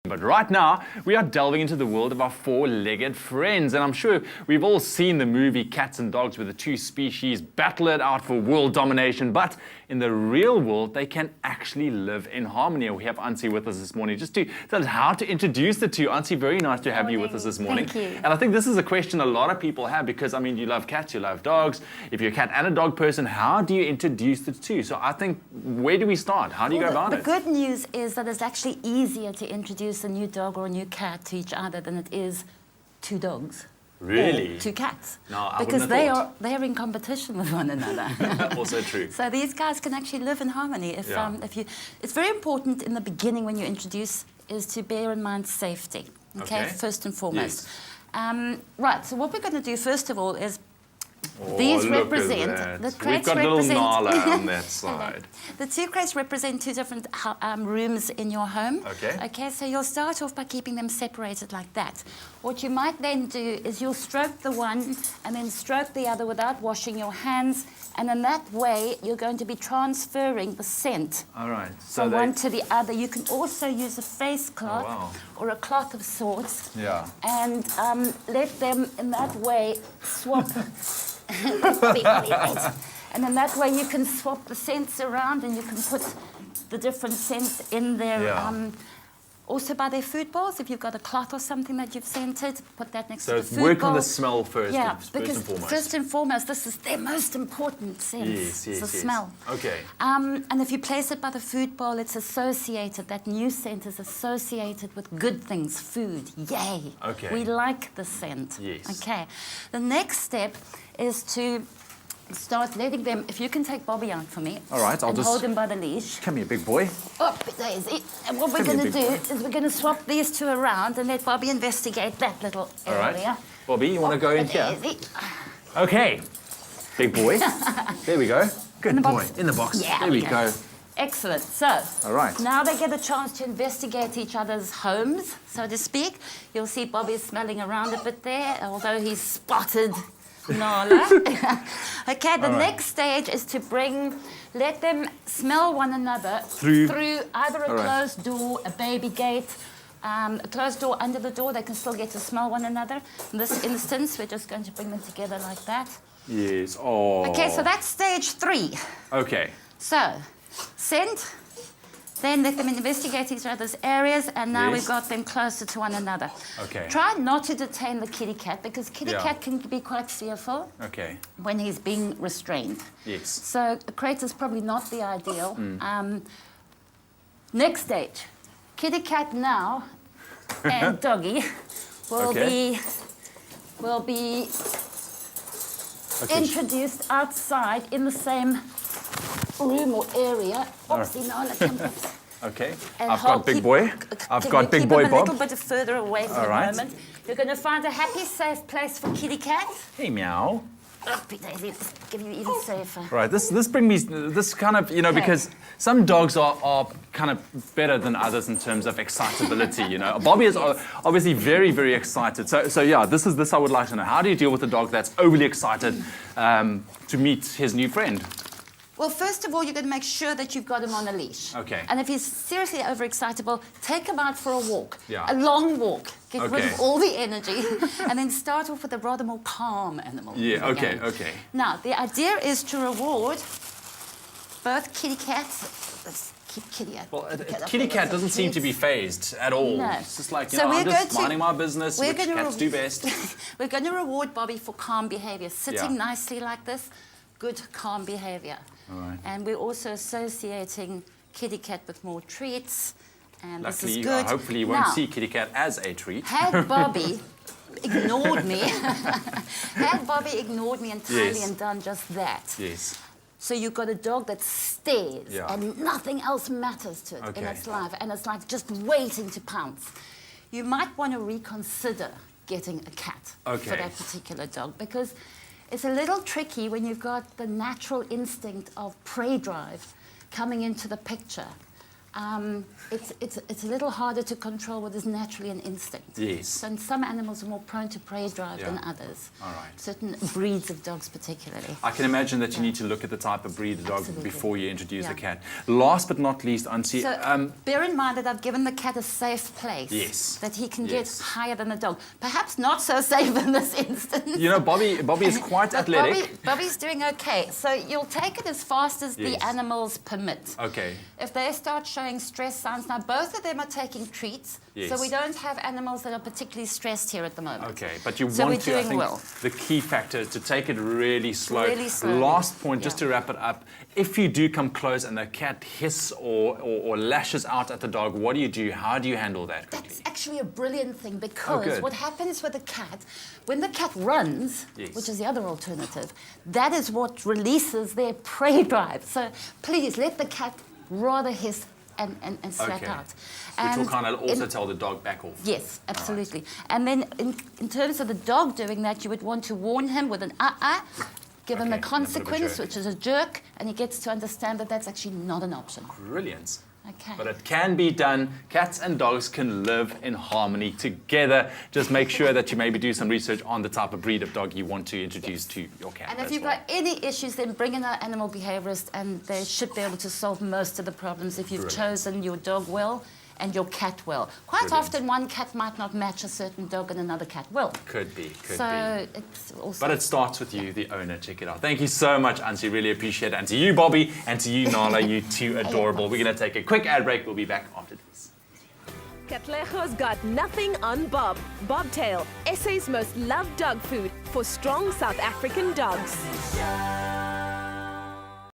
But right now, we are delving into the world of our four-legged friends. And I'm sure we've all seen the movie Cats and Dogs, where the two species battle it out for world domination. But in the real world, they can actually live in harmony. And we have Ansie with us this morning just to tell us how to introduce the two. Ansie, very nice to have you with us this morning. Thank you. And I think this is a question a lot of people have because, I mean, you love cats, you love dogs. If you're a cat and a dog person, how do you introduce the two? So I think, where do we start? How do you go about it? The good news is that it's actually easier to introduce a new dog or a new cat to each other than it is two dogs. Really? Or two cats. No, I because wouldn't have thought. they're in competition with one another. Also true. So these guys can actually live in harmony. If you, it's very important in the beginning when you introduce is to bear in mind safety. Okay, first and foremost. Yes. Right. So what we're going to do first of all is these look represent at the that. crates. We've got little represent Nala on that side. The two crates represent two different rooms in your home. Okay. Okay, so you'll start off by keeping them separated like that. What you might then do is you'll stroke the one and then stroke the other without washing your hands, and in that way you're going to be transferring the scent All right. from one to the other. You can also use a face cloth or a cloth of sorts, and let them in that way swap. And in that way you can swap the scents around and you can put the different scents in there. Also by their food bowls, if you've got a cloth or something that you've scented, put that next to the food bowl. So work on the smell first, because and foremost. first and foremost, this is their most important sense, the smell. Okay. And if you place it by the food bowl, it's associated, that new scent is associated with good things, food, yay. Okay. We like the scent. Yes. Okay. The next step is to start letting them, if you can take Bobby out for me. All right, I'll just hold him by the leash. Come here, big boy. Up Daisy. And what we're going to do is we're going to swap these two around and let Bobby investigate that little area. All right. Bobby, you want to go in here? Okay. Big boy. There we go. Good boy. In the box. Yeah, there we go. Excellent. So, all right. Now they get a chance to investigate each other's homes, so to speak. You'll see Bobby smelling around a bit there, although he's spotted Nala. Okay, the next stage is to let them smell one another through either a closed door, a baby gate, a closed door under the door. They can still get to smell one another. In this instance, we're just going to bring them together like that. Yes. Oh. Okay, so that's stage 3. Okay. So, scent. Then let them investigate each other's areas, and now we've got them closer to one another. Okay. Try not to detain the kitty cat, because kitty cat can be quite fearful when he's being restrained. Yes. So a crate is probably not the ideal. Next stage, kitty cat now and doggy will be introduced outside in the same room or area. Oopsie, no, let's come back. Okay. And I've got big boy. I've got big boy Bob. Bob. A little bit further away for the moment. You're going to find a happy, safe place for kitty cat. Hey, meow. Daisy, give you even safer. Right. This brings me this kind of because some dogs are kind of better than others in terms of excitability. Bobby is obviously very, very excited. So yeah, this I would like to know. How do you deal with a dog that's overly excited to meet his new friend? Well, first of all, you're going to make sure that you've got him on a leash. Okay. And if he's seriously overexcitable, take him out for a walk. Yeah. A long walk. Get rid of all the energy. And then start off with a rather more calm animal. Yeah, okay. Now, the idea is to reward both kitty cats. Let's keep kitty out. Well, kitty cat doesn't seem to be phased at all. No. It's just like, I'm just minding my business, which cats do best. We're going to reward Bobby for calm behavior. Sitting nicely like this, good calm behavior. All right. And we're also associating kitty cat with more treats, and Luckily, this is good. Hopefully you won't see kitty cat as a treat. Had Bobby ignored me, entirely and done just that. Yes. So you've got a dog that stares and nothing else matters to it in its life, and it's like just waiting to pounce. You might want to reconsider getting a cat for that particular dog, because it's a little tricky when you've got the natural instinct of prey drive coming into the picture. it's a little harder to control what is naturally an instinct. Yes. So some animals are more prone to prey drive than Yeah. others. All right. Certain breeds of dogs particularly. I can imagine that you need to look at the type of breed of dog Absolutely. before you introduce Yeah. the cat. Last but not least, Ansie, So bear in mind that I've given the cat a safe place. Yes. That he can Yes. get higher than the dog. Perhaps not so safe in this instance. you know, Bobby is quite But athletic. Bobby's doing okay. So you'll take it as fast as Yes. the animals permit. Okay. If they start showing stress signs, now both of them are taking treats, Yes. so we don't have animals that are particularly stressed here at the moment. Okay, but you So want we're to, I doing think, well. the key factor is to take it really slow. Really slowly, Last point, just yeah. to wrap it up, if you do come close and the cat hiss or lashes out at the dog, what do you do? How do you handle that quickly? That's actually a brilliant thing because good. what happens with the cat, when the cat runs, Yes. which is the other alternative, that is what releases their prey drive. So please let the cat rather hiss and slap Okay. out. Which will kind of also tell the dog back off. Yes, absolutely. And then in terms of the dog doing that, you would want to warn him with an give him Okay, a and a bit of a consequence, jerk. which is a jerk, and he gets to understand that that's actually not an option. Brilliant. Okay. But it can be done. Cats and dogs can live in harmony together. Just make sure that you maybe do some research on the type of breed of dog you want to introduce to your cat. And if as you've well. got any issues, then bring in an animal behaviorist, and they should be able to solve most of the problems if you've Brilliant. chosen your dog well and your cat well. Quite Brilliant. often, one cat might not match a certain dog and another cat will. Could be. So it's also... But it starts with you, the owner. Check it out. Thank you so much, Ansie. Really appreciate it. And to you, Bobby, and to you, Nala, you two adorable. We're going to take a quick ad break. We'll be back after this. Catlejo's got nothing on Bob. Bobtail, SA's most loved dog food for strong South African dogs.